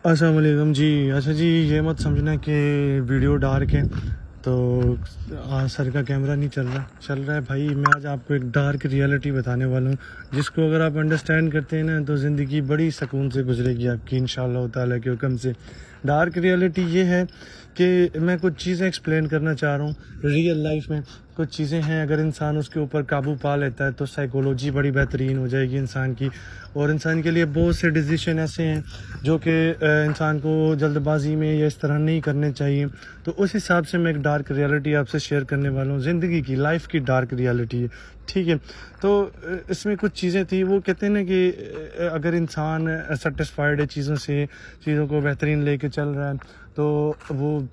अस्सलाम वालेकुम जी। अच्छा जी, ये मत समझना कि वीडियो डार्क है तो सर का कैमरा नहीं चल रहा है भाई। मैं आज आपको एक डार्क रियलिटी बताने वाला हूँ, जिसको अगर आप अंडरस्टैंड करते हैं ना तो ज़िंदगी बड़ी सुकून से गुजरेगी आपकी इंशाअल्लाह ताला के हुक्म से। डार्क रियलिटी ये है कि मैं कुछ चीज़ें एक्सप्लेन करना चाह रहा हूँ। रियल लाइफ में कुछ चीज़ें हैं, अगर इंसान उसके ऊपर काबू पा लेता है तो साइकोलॉजी बड़ी बेहतरीन हो जाएगी इंसान की। और इंसान के लिए बहुत से डिसीजन ऐसे हैं जो कि इंसान को जल्दबाजी में या इस तरह नहीं करने चाहिए। तो उस हिसाब से मैं एक डार्क रियलिटी आपसे शेयर करने वाला हूँ, ज़िंदगी की, लाइफ की डार्क रियलिटी है, ठीक है। तो इसमें कुछ चीज़ें थी, वो कहते हैं ना कि अगर इंसान सेटिस्फाइड है चीज़ों से, चीज़ों को बेहतरीन लेके चल रहा है तो वो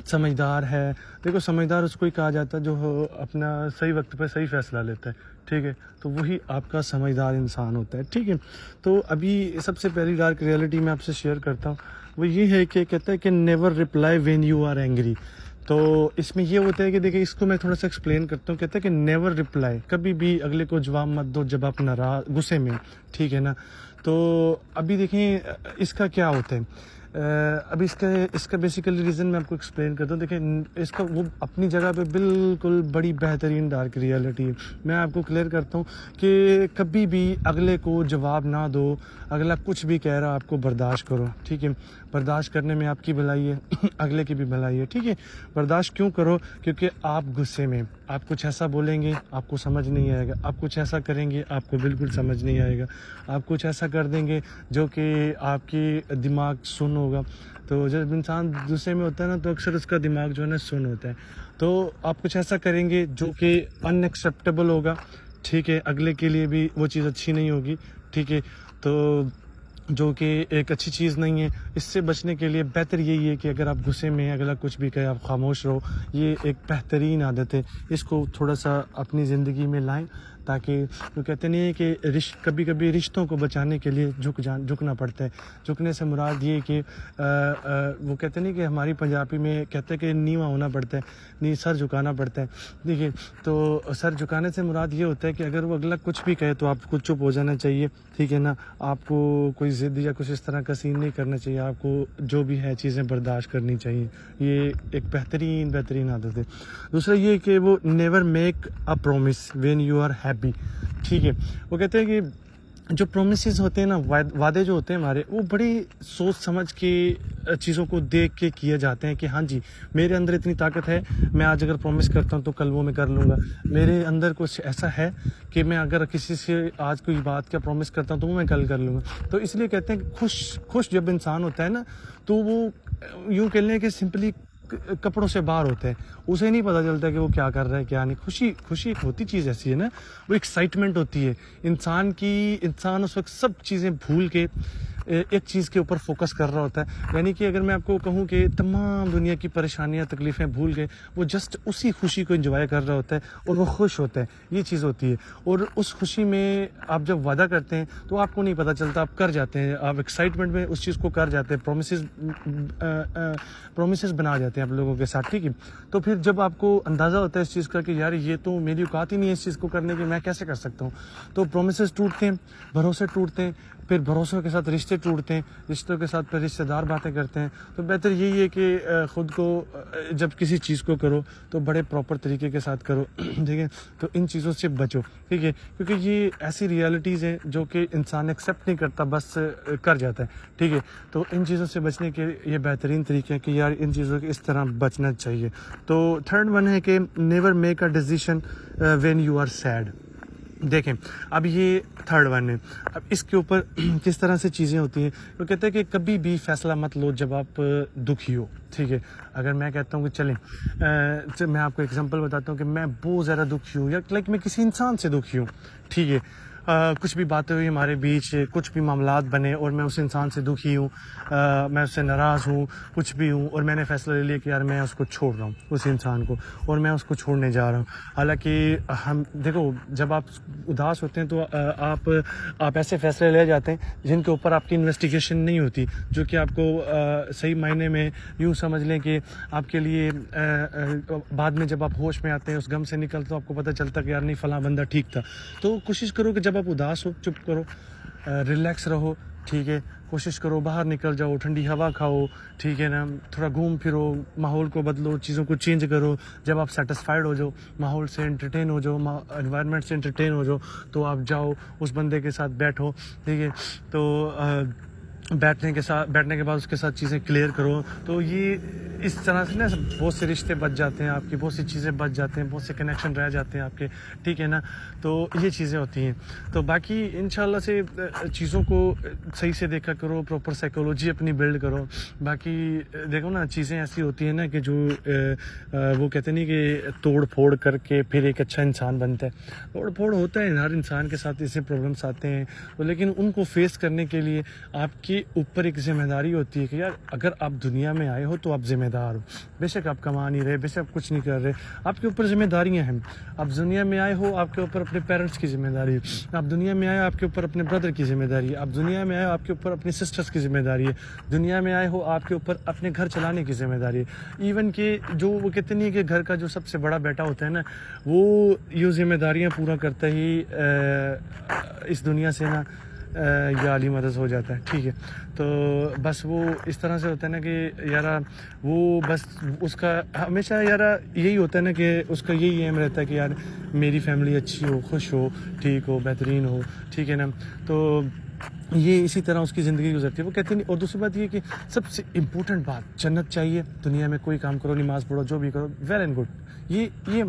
समझदार है। देखो, समझदार उसको ही कहा जाता है जो अपना सही वक्त पर सही फैसला लेता है, ठीक है। तो वही आपका समझदार इंसान होता है, ठीक है। तो अभी सबसे पहली डार्क रियलिटी मैं आपसे शेयर करता हूँ, वो ये है कि कहता है कि never reply when you are angry. तो इसमें ये होता है कि देखिए, इसको मैं थोड़ा सा एक्सप्लेन करता हूँ। कहता है कि नेवर रिप्लाई, कभी भी अगले को जवाब मत दो जब आप नाराज गुस्से में, ठीक है ना। तो अभी देखें इसका क्या होता है। अभी इसका बेसिकली रीज़न मैं आपको एक्सप्लेन करता हूँ। देखिए, इसका वो अपनी जगह पे बिल्कुल बड़ी बेहतरीन डार्क रियलिटी है। मैं आपको क्लियर करता हूँ कि कभी भी अगले को जवाब ना दो, अगला कुछ भी कह रहा आपको बर्दाश्त करो, ठीक है। बर्दाश्त करने में आपकी भलाई है अगले की भी भलाई है, ठीक है। बर्दाश्त क्यों करो? क्योंकि आप गुस्से में, आप कुछ ऐसा बोलेंगे आपको समझ नहीं आएगा, आप कुछ ऐसा करेंगे आपको बिल्कुल समझ नहीं आएगा, आप कुछ ऐसा कर देंगे जो कि आपकी दिमाग सुन होगा। तो जब इंसान गुस्से में होता है ना तो अक्सर उसका दिमाग जो है ना सुन होता है। तो आप कुछ ऐसा करेंगे जो कि अनएक्सेप्टेबल होगा, ठीक है, अगले के लिए भी वो चीज़ अच्छी नहीं होगी, ठीक है। तो जो कि एक अच्छी चीज़ नहीं है। इससे बचने के लिए बेहतर यही है कि अगर आप गुस्से में अगला कुछ भी कहे आप खामोश रहो। ये एक बेहतरीन आदत है, इसको थोड़ा सा अपनी ज़िंदगी में लाएं, ताकि वो कहते नहीं है कि कभी कभी रिश्तों को बचाने के लिए झुकना पड़ता है। झुकने से मुराद ये कि वो कहते नहीं कि हमारी पंजाबी में कहते हैं कि नीवा होना पड़ता है, नहीं सर झुकाना पड़ता है, ठीक है। तो सर झुकाने से मुराद ये होता है कि अगर वो अगला कुछ भी कहे तो आपको चुप हो जाना चाहिए, ठीक है ना। आपको कोई ज़िद या कुछ इस तरह का सीन नहीं करना चाहिए, आपको जो भी है चीज़ें बर्दाश्त करनी चाहिए। ये एक बेहतरीन आदत है। दूसरा ये कि वो never make a promise when you are happy, ठीक है। वो कहते हैं कि जो प्रोमिसेस होते हैं ना, वादे जो होते हैं हमारे, वो बड़ी सोच समझ के चीज़ों को देख के किए जाते हैं कि हाँ जी, मेरे अंदर इतनी ताकत है, मैं आज अगर प्रॉमिस करता हूँ तो कल वो मैं कर लूँगा। मेरे अंदर कुछ ऐसा है कि मैं अगर किसी से आज कोई बात का प्रॉमिस करता हूँ तो वो मैं कल कर लूँगा। तो इसलिए कहते हैं कि खुश जब इंसान होता है ना, तो वो यूँ कह लें कि सिंपली कपड़ों से बाहर होता है, उसे नहीं पता चलता कि वो क्या कर रहा है क्या नहीं। खुशी एक होती चीज़ ऐसी है ना, वो एक्साइटमेंट होती है इंसान उस वक्त सब चीज़ें भूल के एक चीज़ के ऊपर फोकस कर रहा होता है। यानी कि अगर मैं आपको कहूँ कि तमाम दुनिया की परेशानियाँ तकलीफ़ें भूल के वो जस्ट उसी खुशी को एंजॉय कर रहा होता है और वो खुश होता है, ये चीज़ होती है। और उस खुशी में आप जब वादा करते हैं तो आपको नहीं पता चलता, आप कर जाते हैं, आप एक्साइटमेंट में उस चीज़ को कर जाते हैं, प्रोमिसेस बना जाते हैं आप लोगों के साथ, ठीक है। तो फिर जब आपको अंदाज़ा होता है इस चीज़ का कि यार ये तो मेरी औकात ही नहीं है इस चीज़ को करने की, मैं कैसे कर सकता हूँ, तो प्रोमिसेस टूटते हैं, भरोसे टूटते हैं, फिर भरोसों के साथ रिश्ते टूटते हैं, रिश्तों के साथ फिर रिश्तेदार बातें करते हैं। तो बेहतर यही है कि ख़ुद को जब किसी चीज़ को करो तो बड़े प्रॉपर तरीके के साथ करो, ठीक है। तो इन चीज़ों से बचो, ठीक है, क्योंकि ये ऐसी रियलिटीज़ हैं जो कि इंसान एक्सेप्ट नहीं करता, बस कर जाता है, ठीक है। तो इन चीज़ों से बचने के ये बेहतरीन तरीके हैं कि यार इन चीज़ों के इस तरह बचना चाहिए। तो थर्ड वन है कि never make a decision when you are sad. देखें, अब ये थर्ड वन है। अब इसके ऊपर किस तरह से चीज़ें होती हैं, वो कहते हैं कि कभी भी फैसला मत लो जब आप दुखी हो, ठीक है। अगर मैं कहता हूँ कि चलें, मैं आपको एग्जांपल बताता हूँ कि मैं बहुत ज़्यादा दुखी हूँ, या लाइक मैं किसी इंसान से दुखी हूँ, ठीक है। कुछ भी बातें हुई हमारे बीच, कुछ भी मामलात बने और मैं उस इंसान से दुखी हूँ, मैं उससे नाराज़ हूँ, कुछ भी हूँ, और मैंने फ़ैसला ले लिया कि यार मैं उसको छोड़ रहा हूँ, उस इंसान को, और मैं उसको छोड़ने जा रहा हूँ। हालांकि हम देखो, जब आप उदास होते हैं तो आप ऐसे फ़ैसले ले जाते हैं जिनके ऊपर आपकी इन्वेस्टिगेशन नहीं होती, जो कि आपको सही मायने में यूँ समझ लें कि आपके लिए बाद में जब आप होश में आते हैं, उस गम से निकलते, तो आपको पता चलता कि यार नहीं, फ़लाँ बंदा ठीक था। तो कोशिश करो कि जब आप उदास हो चुप करो, रिलैक्स रहो, ठीक है। کوشش کرو باہر نکل جاؤ, ٹھنڈی ہوا کھاؤ, ٹھیک ہے نا, تھوڑا گھوم پھرو, ماحول کو بدلو, چیزوں کو چینج کرو. جب آپ سیٹسفائیڈ ہو جاؤ, ماحول سے انٹرٹین ہو جاؤ, انوائرمنٹ سے انٹرٹین ہو جاؤ, تو آپ جاؤ اس بندے کے ساتھ بیٹھو, ٹھیک ہے. تو بیٹھنے کے بعد اس کے ساتھ چیزیں کلیئر کرو. تو یہ اس طرح سے نا بہت سے رشتے بچ جاتے ہیں آپ کی, بہت سی چیزیں بچ جاتے ہیں, بہت سے کنیکشن رہ جاتے ہیں آپ کے, ٹھیک ہے نا. تو یہ چیزیں ہوتی ہیں. تو باقی انشاءاللہ سے چیزوں کو صحیح سے دیکھا کرو, پراپر سائیکولوجی اپنی بلڈ کرو. باقی دیکھو نا, چیزیں ایسی ہوتی ہیں نا کہ جو وہ کہتے نہیں کہ توڑ پھوڑ کر کے پھر ایک اچھا انسان بنتا ہے. توڑ پھوڑ ہوتا ہے, ہر انسان کے ساتھ ایسے پرابلمس آتے ہیں, لیکن ان کو فیس کرنے کے لیے آپ کے اوپر ایک ذمہ داری ہوتی ہے کہ یار اگر آپ دنیا میں آئے ہو تو آپ ذمہ دار ہو. بے شک آپ کما نہیں رہے, بے شک آپ کچھ نہیں کر رہے, آپ کے اوپر ذمہ داریاں ہیں. آپ دنیا میں آئے ہو, آپ کے اوپر اپنے پیرنٹس کی ذمہ داری ہے. آپ دنیا میں آئے, آپ کے اوپر اپنے بردر کی ذمہ داری ہے. آپ دنیا میں آئے, آپ کے اوپر اپنی سسٹرس کی ذمہ داری ہے. دنیا میں آئے ہو, آپ کے اوپر اپنے گھر چلانے کی ذمہ داری ہے. ایون کہ جو وہ کہتے نہیں کہ گھر کا جو سب سے بڑا بیٹا ہوتا ہے نا, وہ یہ ذمہ داریاں پورا کرتا ہی اس دنیا سے نا یا علی مدد ہو جاتا ہے, ٹھیک ہے. تو بس وہ اس طرح سے ہوتا ہے نا کہ یارا وہ بس اس کا ہمیشہ یارا یہی ہوتا ہے نا کہ اس کا یہی ایم رہتا ہے کہ یار میری فیملی اچھی ہو, خوش ہو, ٹھیک ہو, بہترین ہو, ٹھیک ہے نا. تو یہ اسی طرح اس کی زندگی گزرتی ہے. وہ کہتے نہیں. اور دوسری بات یہ کہ سب سے امپورٹنٹ بات, جنت چاہیے دنیا میں, کوئی کام کرو, نماز پڑھو, جو بھی کرو, ویل اینڈ گڈ. یہ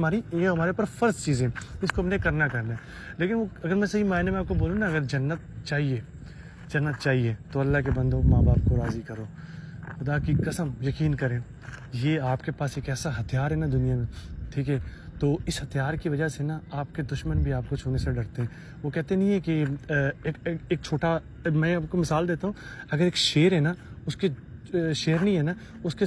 ہمارے پر فرض چیزیں, اس کو ہم نے کرنا ہے. لیکن اگر میں صحیح معنی میں آپ کو بولوں نا, اگر جنت چاہیے تو اللہ کے بندوں, ماں باپ کو راضی کرو. خدا کی قسم یقین کریں, یہ آپ کے پاس ایک ایسا ہتھیار ہے نا دنیا میں, ٹھیک ہے. تو اس ہتھیار کی وجہ سے نا آپ کے دشمن بھی آپ کو چھونے سے ڈرتے ہیں. وہ کہتے نہیں ہے کہ ایک چھوٹا, میں آپ کو مثال دیتا ہوں, اگر ایک شیر ہے نا, اس کے شیرنی ہے نا, اس کے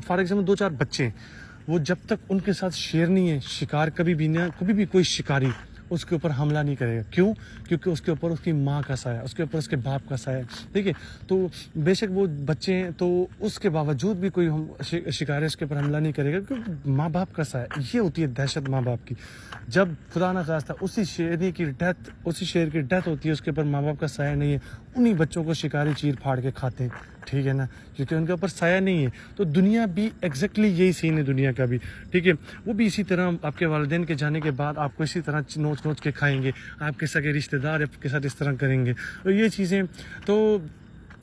فار ایگزامپل 2-4 بچے ہیں, وہ جب تک ان کے ساتھ شیرنی ہے, شکار کبھی بھی کوئی شکاری اس کے اوپر حملہ نہیں کرے گا. کیوں؟ کیونکہ اس کے اوپر اس کی ماں کا سایہ, اس کے اوپر اس کے باپ کا سایہ, ٹھیک ہے. تو بے شک وہ بچے ہیں, تو اس کے باوجود بھی کوئی شکار اس کے اوپر حملہ نہیں کرے گا, کیونکہ ماں باپ کا سایہ. یہ ہوتی ہے دہشت ماں باپ کی. جب خدا نہ خواستہ اسی شیر کی ڈیتھ ہوتی ہے, اس کے اوپر ماں باپ کا سایہ نہیں ہے, انہی بچوں کو شکاری چیر پھاڑ کے کھاتے ہیں, ٹھیک ہے نا, کیونکہ ان کے اوپر سایہ نہیں ہے. تو دنیا بھی ایگزیکٹلی یہی سین ہے دنیا کا بھی, ٹھیک ہے. وہ بھی اسی طرح آپ کے والدین کے جانے کے بعد آپ کو اسی طرح نوچ کے کھائیں گے, آپ کے سگے رشتہ دار آپ کے ساتھ اس طرح کریں گے. تو یہ چیزیں, تو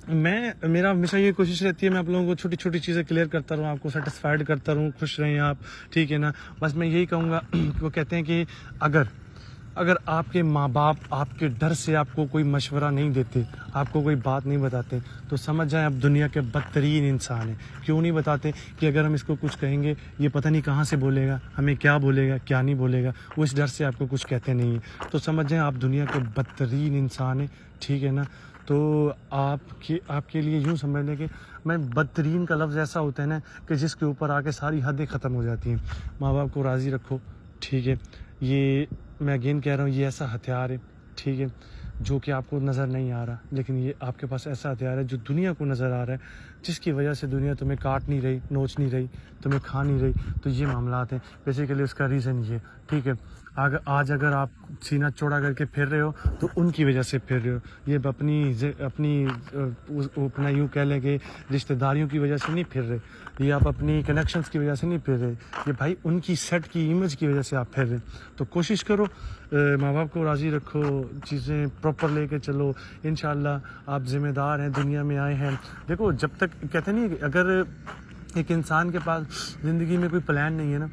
میرا ہمیشہ یہ کوشش رہتی ہے, میں آپ لوگوں کو چھوٹی چھوٹی چیزیں کلیئر کرتا رہوں, آپ کو سیٹسفائیڈ کرتا رہوں, خوش رہیں آپ, ٹھیک ہے نا. بس میں یہی کہوں گا, وہ کہتے ہیں کہ اگر آپ کے ماں باپ آپ کے ڈر سے آپ کو کوئی مشورہ نہیں دیتے, آپ کو کوئی بات نہیں بتاتے, تو سمجھ جائیں آپ دنیا کے بدترین انسان ہیں. کیوں نہیں بتاتے؟ کہ اگر ہم اس کو کچھ کہیں گے, یہ پتہ نہیں کہاں سے بولے گا, ہمیں کیا بولے گا, کیا نہیں بولے گا, وہ اس ڈر سے آپ کو کچھ کہتے نہیں ہیں. تو سمجھ جائیں آپ دنیا کے بدترین انسان ہیں, ٹھیک ہے نا. تو آپ کے لیے یوں سمجھ لیں کہ میں بدترین کا لفظ ایسا ہوتا ہے نا کہ جس کے اوپر آ کے ساری حدیں ختم ہو جاتی ہیں. ماں باپ کو راضی رکھو, ٹھیک ہے. یہ میں اگین کہہ رہا ہوں, یہ ایسا ہتھیار ہے, ٹھیک ہے, جو کہ آپ کو نظر نہیں آ رہا, لیکن یہ آپ کے پاس ایسا ہتھیار ہے جو دنیا کو نظر آ رہا ہے, جس کی وجہ سے دنیا تمہیں کاٹ نہیں رہی, نوچ نہیں رہی, تمہیں کھا نہیں رہی. تو یہ معاملات ہیں بیسیکلی, اس کا ریزن یہ, ٹھیک ہے. آج اگر آپ سینہ چوڑا کر کے پھر رہے ہو تو ان کی وجہ سے پھر رہے ہو. یہ اپنا یوں کہہ لیں کہ رشتہ داریوں کی وجہ سے نہیں پھر رہے, یہ آپ اپنی کنیکشنز کی وجہ سے نہیں پھر رہے, یہ بھائی ان کی سیٹ کی امیج کی وجہ سے آپ پھر رہے. تو کوشش کرو, ماں باپ کو راضی رکھو, چیزیں پراپر لے کے چلو. انشاءاللہ آپ ذمہ دار ہیں, دنیا میں آئے ہیں. دیکھو جب تک کہتے نہیں کہ اگر ایک انسان کے پاس زندگی میں کوئی پلان نہیں ہے نا,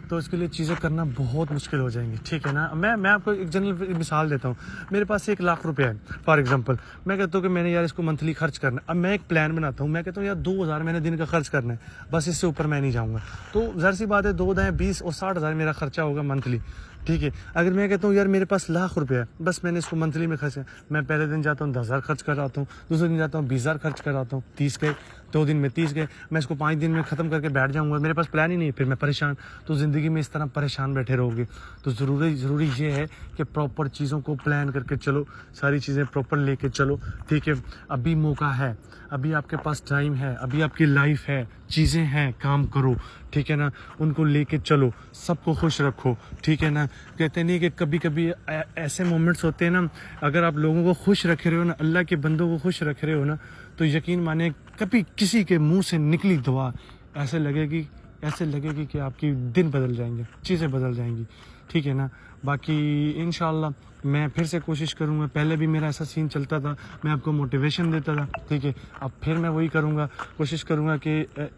تو اس کے لیے چیزیں کرنا بہت مشکل ہو جائیں گی, ٹھیک ہے نا. میں آپ کو ایک جنرل مثال دیتا ہوں. میرے پاس 1 لاکھ روپے ہے فار ایگزامپل, میں کہتا ہوں کہ میں نے یار اس کو منتھلی خرچ کرنا ہے. اب میں ایک پلان بناتا ہوں, میں کہتا ہوں یار 2000 میں نے دن کا خرچ کرنا ہے, بس اس سے اوپر میں نہیں جاؤں گا. تو ظاہر سی بات ہے 2 دائیں 20 اور 60,000 میرا خرچہ ہوگا منتھلی, ٹھیک ہے. اگر میں کہتا ہوں یار میرے پاس 1,00,000 روپے ہے, بس میں نے اس کو منتھلی میں خرچ ہے, میں پہلے دن جاتا ہوں 10,000 خرچ کر آتا ہوں, دوسرے دن جاتا ہوں 20,000 خرچ کر آتا ہوں, 30 کے 2 दिन में 30 गए, मैं इसको 5 दिन में ख़त्म करके बैठ जाऊंगा, मेरे पास प्लान ही नहीं है, फिर मैं परेशान। तो ज़िंदगी में इस तरह परेशान बैठे रहोगे। तो ज़रूरी ये है कि प्रॉपर चीज़ों को प्लान करके चलो, सारी चीज़ें प्रॉपर लेके चलो, ठीक है। अभी मौका है, अभी आपके पास टाइम है, अभी आपकी लाइफ है, चीज़ें हैं, काम करो, ठीक है ना। उनको लेके चलो, सबको खुश रखो, ठीक है ना। कहते नहीं कि कभी कभी ऐसे मोमेंट्स होते हैं ना, अगर आप लोगों को खुश रख रहे हो ना, अल्लाह के बंदों को खुश रख रहे हो ना, तो यकीन माने कभी किसी के मुंह से निकली दुआ ऐसे लगेगी कि आपकी दिन बदल जाएंगे, चीज़ें बदल जाएंगी, ठीक है ना। बाकी इंशाल्लाह मैं फिर से कोशिश करूँगा। पहले भी मेरा ऐसा सीन चलता था, मैं आपको मोटिवेशन देता था, ठीक है। अब फिर मैं वही करूँगा, कोशिश करूँगा कि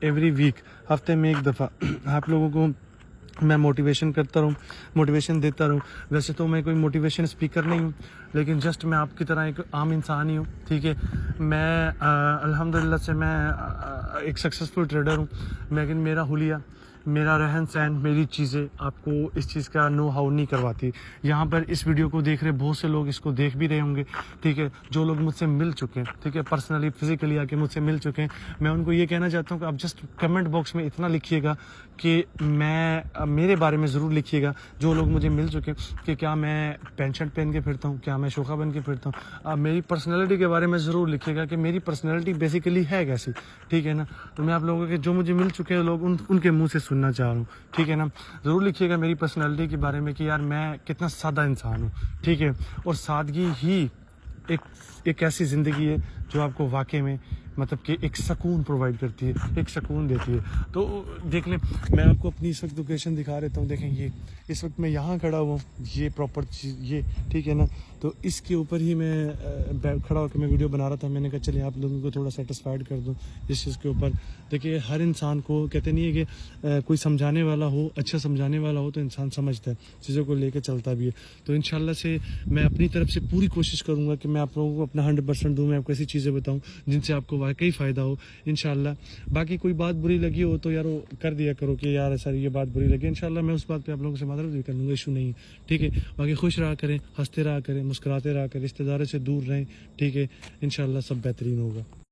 एवरी वीक, हफ्ते में 1 दफ़ा आप लोगों को मैं मोटिवेशन करता रहूँ, मोटिवेशन देता रहूँ। वैसे तो मैं कोई मोटिवेशन स्पीकर नहीं हूँ, लेकिन जस्ट मैं आपकी तरह एक आम इंसान ही हूँ, ठीक है। मैं अल्हम्दुलिल्लाह से मैं एक सक्सेसफुल ट्रेडर हूँ, लेकिन मेरा हुलिया, मेरा रहन सहन, मेरी चीज़ें आपको इस चीज़ का नो हाउ नहीं करवाती। यहाँ पर इस वीडियो को देख रहे बहुत से लोग इसको देख भी रहे होंगे, ठीक है, जो लोग मुझसे मिल चुके हैं, ठीक है, पर्सनली फिजिकली आके मुझसे मिल चुके हैं। मैं उनको ये कहना चाहता हूँ कि आप जस्ट कमेंट बॉक्स में इतना लिखिएगा कि मेरे बारे में ज़रूर लिखिएगा, जो लोग मुझे मिल चुके हैं, कि क्या मैं पेंट शर्ट पहन के फिरता हूँ, क्या मैं शोखा बन के फिरता हूँ। आप मेरी पर्सनैलिटी के बारे में ज़रूर लिखिएगा कि मेरी पर्सनैलिटी बेसिकली है कैसी, ठीक है ना। तो मैं आप लोगों के जो मुझे मिल चुके हैं लोग उनके मुंह से सुनना चाह रहा हूँ, ठीक है ना। ज़रूर लिखिएगा मेरी पर्सनैलिटी के बारे में कि यार मैं कितना सादा इंसान हूँ, ठीक है। और सादगी ही एक ऐसी ज़िंदगी है जो आपको वाकई में मतलब कि एक सुकून प्रोवाइड करती है, एक सुकून देती है। तो देख लें, मैं आपको अपनी इस वक्त लोकेशन दिखा देता हूँ। देखें, ये इस वक्त मैं यहाँ खड़ा हुआ हूँ, ये प्रॉपर चीज़ ये, ठीक है ना। तो इसके ऊपर ही मैं खड़ा होकर मैं वीडियो बना रहा था। मैंने कहा चलिए आप लोगों को थोड़ा सेटिस्फाइड कर दूँ इस चीज़ के ऊपर। देखिए, हर इंसान को कहते नहीं है कि कोई समझाने वाला हो, अच्छा समझाने वाला हो तो इंसान समझता है, चीज़ों को लेकर चलता भी है। तो इंशाल्लाह से मैं अपनी तरफ से पूरी कोशिश करूँगा कि मैं आप लोगों को अपना 100% दूँ, मैं आपको ऐसी चीज़ें बताऊँ जिनसे आपको वाकई फ़ायदा हो इंशाल्लाह। बाकी कोई बात बुरी लगी हो तो यार वो कर दिया करो कि यार सर ये बात बुरी लगी, इंशाल्लाह मैं उस बात पे आप लोगों से मादरत भी कर लूँगा, इशू नहीं है, ठीक है। बाकी खुश रहा करें, हंसते रहा करें, मुस्कुराते रहा करें, रिश्तेदारों से दूर रहें, ठीक है। इंशाल्लाह सब बेहतरीन होगा।